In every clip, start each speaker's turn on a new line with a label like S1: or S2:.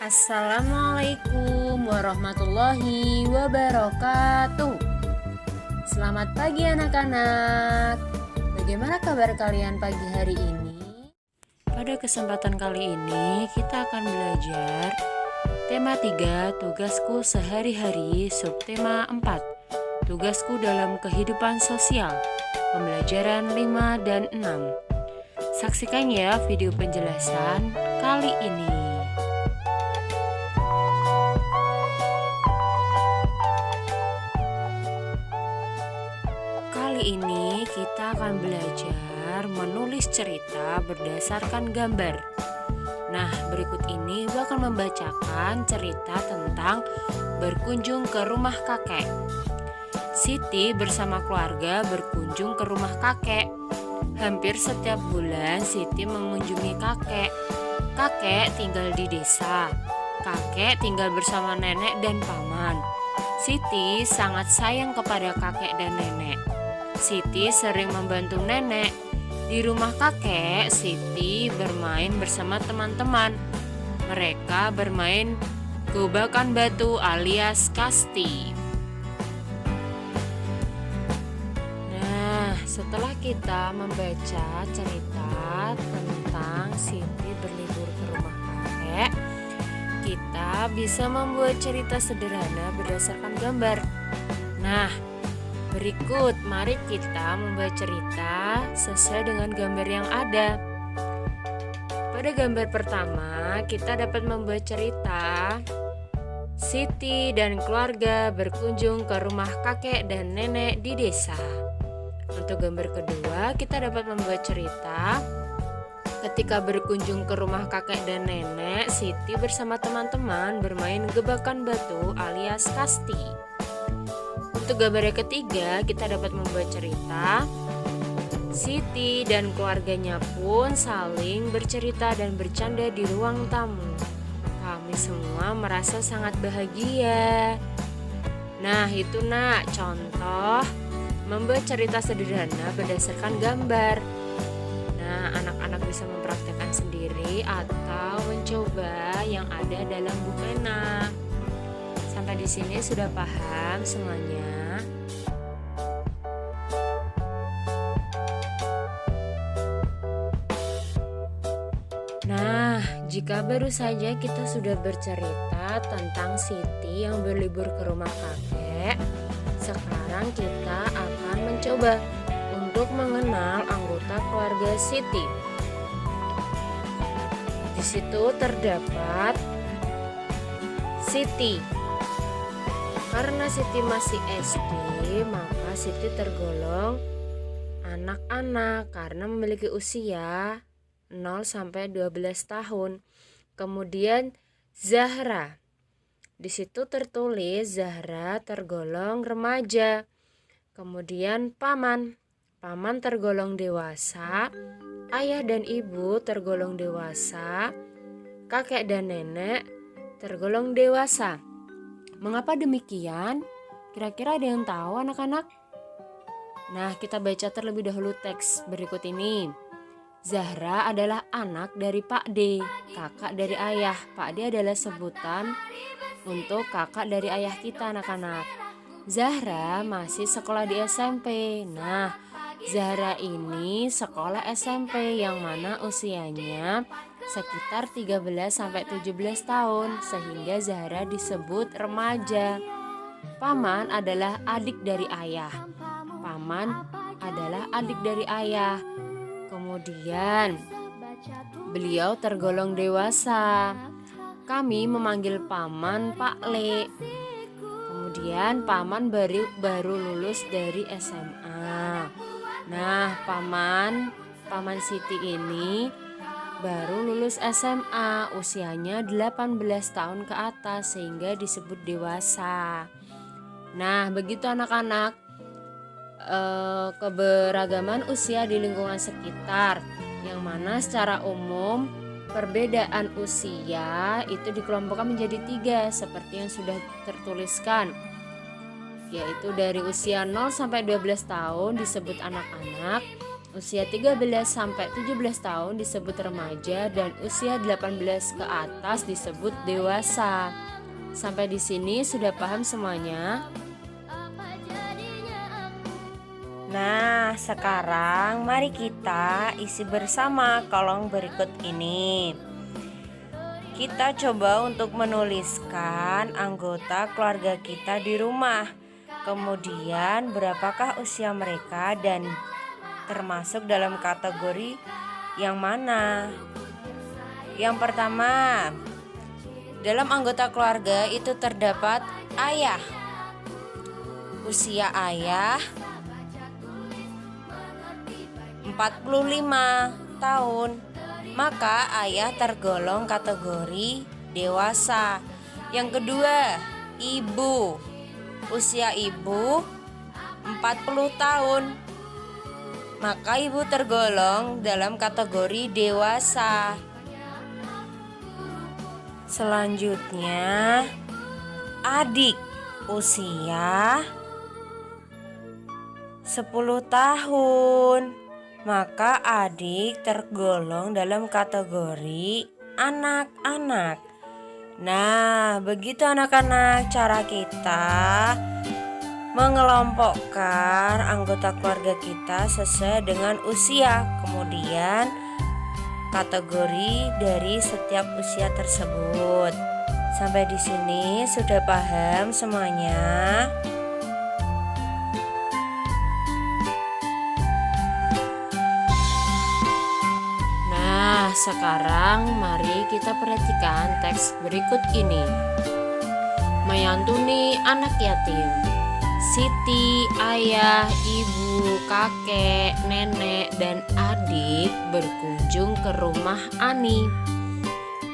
S1: Assalamualaikum warahmatullahi wabarakatuh. Selamat pagi anak-anak. Bagaimana kabar kalian pagi hari ini? Pada kesempatan kali ini kita akan belajar tema 3, tugasku sehari-hari, subtema 4, tugasku dalam kehidupan sosial, pembelajaran 5 dan 6. Saksikan ya video penjelasan kali ini. Kali ini kita akan belajar menulis cerita berdasarkan gambar. Nah, berikut ini Ibu akan membacakan cerita tentang berkunjung ke rumah kakek. Siti bersama keluarga berkunjung ke rumah kakek. Hampir setiap bulan Siti mengunjungi kakek. Kakek tinggal di desa. Kakek tinggal bersama nenek dan paman. Siti sangat sayang kepada kakek dan nenek. Siti sering membantu nenek. Di rumah kakek, Siti bermain bersama teman-teman. Mereka bermain gobakan batu alias kasti. Nah, setelah kita membaca cerita tentang Siti berlibur ke rumah kakek, kita bisa membuat cerita sederhana berdasarkan gambar. Nah, berikut mari kita membuat cerita sesuai dengan gambar yang ada. Pada gambar pertama, kita dapat membuat cerita Siti dan keluarga berkunjung ke rumah kakek dan nenek di desa. Untuk gambar kedua, kita dapat membuat cerita ketika berkunjung ke rumah kakek dan nenek, Siti bersama teman-teman bermain gebakan batu alias kasti. Untuk gambar yang ketiga, kita dapat membuat cerita Siti dan keluarganya pun saling bercerita dan bercanda di ruang tamu. Kami semua merasa sangat bahagia. Nah, itu nak contoh membuat cerita sederhana berdasarkan gambar. Nah, anak-anak bisa mempraktekkan sendiri atau mencoba yang ada dalam buku pena. Sampai di sini sudah paham semuanya? Nah, jika baru saja kita sudah bercerita tentang Siti yang berlibur ke rumah kakek, sekarang kita akan mencoba untuk mengenal anggota keluarga Siti. Di situ terdapat Siti. Karena Siti masih SD, maka Siti tergolong anak-anak karena memiliki usia 0 sampai 12 tahun. Kemudian Zahra. Di situ tertulis Zahra tergolong remaja. Kemudian Paman. Paman tergolong dewasa. Ayah dan ibu tergolong dewasa. Kakek dan nenek tergolong dewasa. Mengapa demikian? Kira-kira ada yang tahu anak-anak? Nah, kita baca terlebih dahulu teks berikut ini. Zahra adalah anak dari Pak D, kakak dari ayah. Pak D adalah sebutan untuk kakak dari ayah kita anak-anak. Zahra masih sekolah di SMP. Nah, Zahra ini sekolah SMP yang mana usianya sekitar 13-17 tahun, sehingga Zahra disebut remaja. Paman adalah adik dari ayah. Paman adalah adik dari ayah. Kemudian beliau tergolong dewasa. Kami memanggil Paman Pak Le. Kemudian Paman baru lulus dari SMA. Nah, Paman Siti ini baru lulus SMA, usianya 18 tahun ke atas sehingga disebut dewasa. Nah, begitu anak-anak, keberagaman usia di lingkungan sekitar, yang mana secara umum perbedaan usia itu dikelompokkan menjadi 3 seperti yang sudah tertuliskan, yaitu dari usia 0 sampai 12 tahun disebut anak-anak, Usia 13 sampai 17 tahun disebut remaja dan usia 18 ke atas disebut dewasa. Sampai di sini sudah paham semuanya?
S2: Nah, sekarang mari kita isi bersama kolom berikut ini. Kita coba untuk menuliskan anggota keluarga kita di rumah. Kemudian berapakah usia mereka dan termasuk dalam kategori yang mana? Yang pertama, dalam anggota keluarga itu terdapat ayah. Usia ayah 45 tahun, maka ayah tergolong kategori dewasa. Yang kedua, ibu. Usia ibu 40 tahun, maka ibu tergolong dalam kategori dewasa. Selanjutnya, adik. Usia 10 tahun, maka adik tergolong dalam kategori anak-anak. Nah, begitu anak-anak cara kita mengelompokkan anggota keluarga kita sesuai dengan usia, kemudian kategori dari setiap usia tersebut. Sampai di sini sudah paham semuanya?
S1: Nah, sekarang mari kita perhatikan teks berikut ini. Menyantuni anak yatim. Siti, ayah, ibu, kakek, nenek, dan adik berkunjung ke rumah Ani.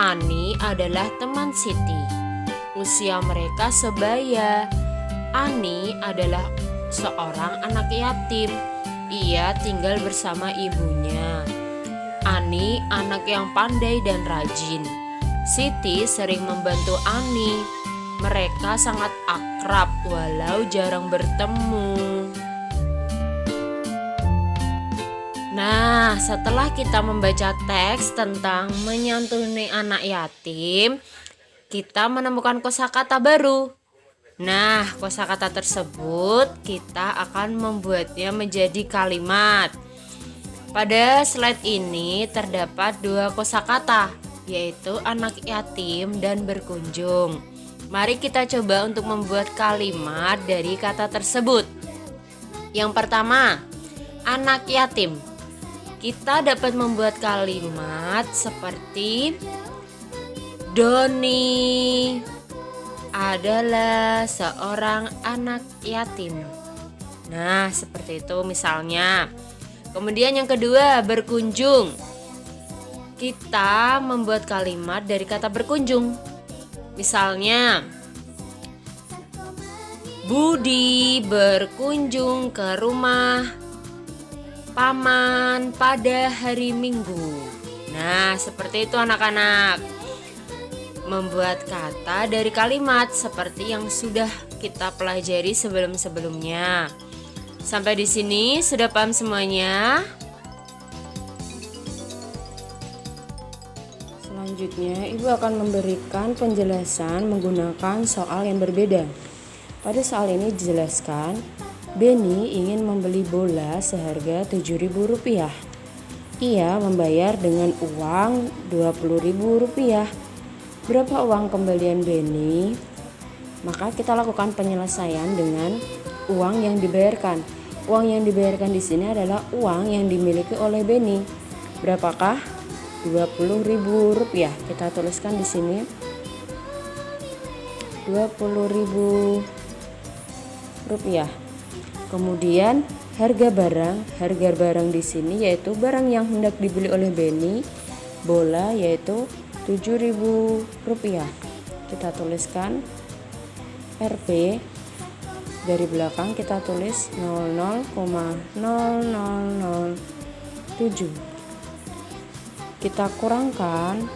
S1: Ani adalah teman Siti. Usia mereka sebaya. Ani adalah seorang anak yatim. Ia tinggal bersama ibunya. Ani anak yang pandai dan rajin. Siti sering membantu Ani. Mereka sangat akrab walau jarang bertemu. Nah, setelah kita membaca teks tentang menyantuni anak yatim, kita menemukan kosakata baru. Nah, kosakata tersebut kita akan membuatnya menjadi kalimat. Pada slide ini terdapat 2 kosakata, yaitu anak yatim dan berkunjung. Mari kita coba untuk membuat kalimat dari kata tersebut. Yang pertama, anak yatim. Kita dapat membuat kalimat seperti Doni adalah seorang anak yatim. Nah, seperti itu misalnya. Kemudian yang kedua, berkunjung. Kita membuat kalimat dari kata berkunjung. Misalnya, Budi berkunjung ke rumah paman pada hari Minggu. Nah, seperti itu anak-anak. Membuat kata dari kalimat seperti yang sudah kita pelajari sebelum-sebelumnya. Sampai di sini sudah paham semuanya?
S2: Selanjutnya, Ibu akan memberikan penjelasan menggunakan soal yang berbeda. Pada soal ini dijelaskan, Beni ingin membeli bola seharga Rp7.000. Ia membayar dengan uang Rp20.000. Berapa uang kembalian Beni? Maka kita lakukan penyelesaian dengan uang yang dibayarkan. Uang yang dibayarkan di sini adalah uang yang dimiliki oleh Beni. Berapakah? Rp20.000. Kita tuliskan di sini Rp20.000. Kemudian harga barang di sini yaitu barang yang hendak dibeli oleh Beni, bola yaitu Rp7.000. Kita tuliskan Rp, dari belakang kita tulis 00,0007. Kita kurangkan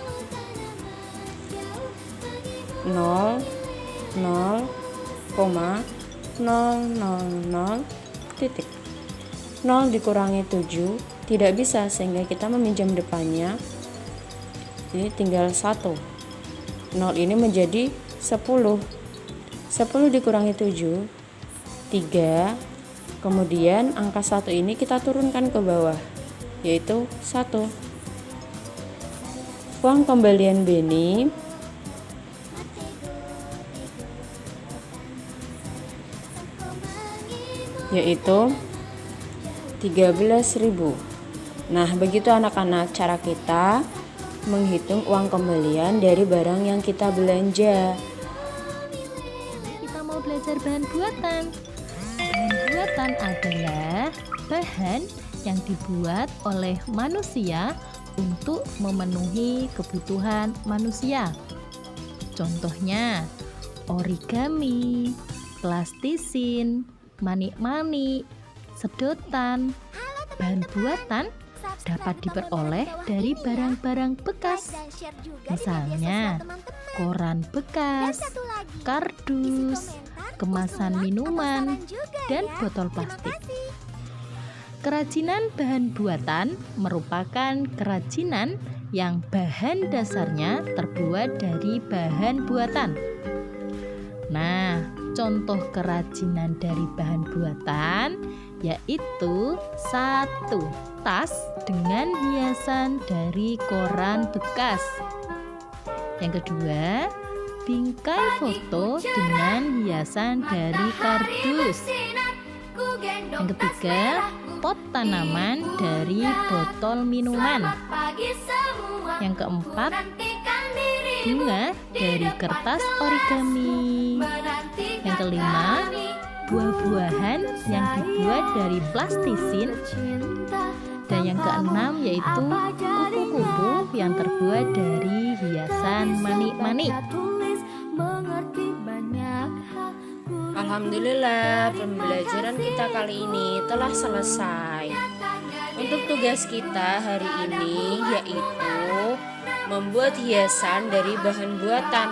S2: 0,000 titik. 0 dikurangi 7 tidak bisa, sehingga kita meminjam depannya. Ini tinggal 1. 0 ini menjadi 10. 10 dikurangi 7 3. Kemudian angka 1 ini kita turunkan ke bawah, yaitu 1. Uang kembalian Beni yaitu 13.000. Nah, begitu anak-anak cara kita menghitung uang kembalian dari barang yang kita belanja.
S3: Kita mau belajar bahan buatan. Bahan buatan adalah bahan yang dibuat oleh manusia untuk memenuhi kebutuhan manusia. Contohnya origami, plastisin, manik-manik, sedotan. Bahan buatan dapat diperoleh dari barang-barang bekas. Misalnya koran bekas, kardus, kemasan minuman, dan botol plastik. Kerajinan bahan buatan merupakan kerajinan yang bahan dasarnya terbuat dari bahan buatan. Nah, contoh kerajinan dari bahan buatan yaitu 1. Tas dengan hiasan dari koran bekas. Yang kedua, bingkai foto dengan hiasan dari kardus. Yang ketiga, pot tanaman dari botol minuman. Yang keempat, bunga dari kertas origami. Yang kelima, buah-buahan yang dibuat dari plastisin. Dan yang keenam yaitu kupu-kupu yang terbuat dari hiasan manik-manik.
S1: Alhamdulillah, pembelajaran kita kali ini telah selesai. Untuk tugas kita hari ini yaitu membuat hiasan dari bahan buatan.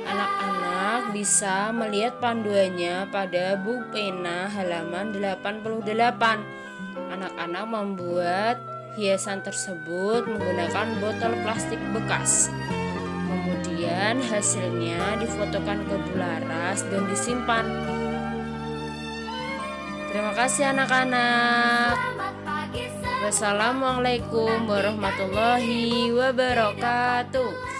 S1: Anak-anak bisa melihat panduannya pada buku pena halaman 88. Anak-anak membuat hiasan tersebut menggunakan botol plastik bekas. Kemudian hasilnya difotokan ke bularas dan disimpan. Terima kasih anak-anak. Wassalamualaikum warahmatullahi wabarakatuh.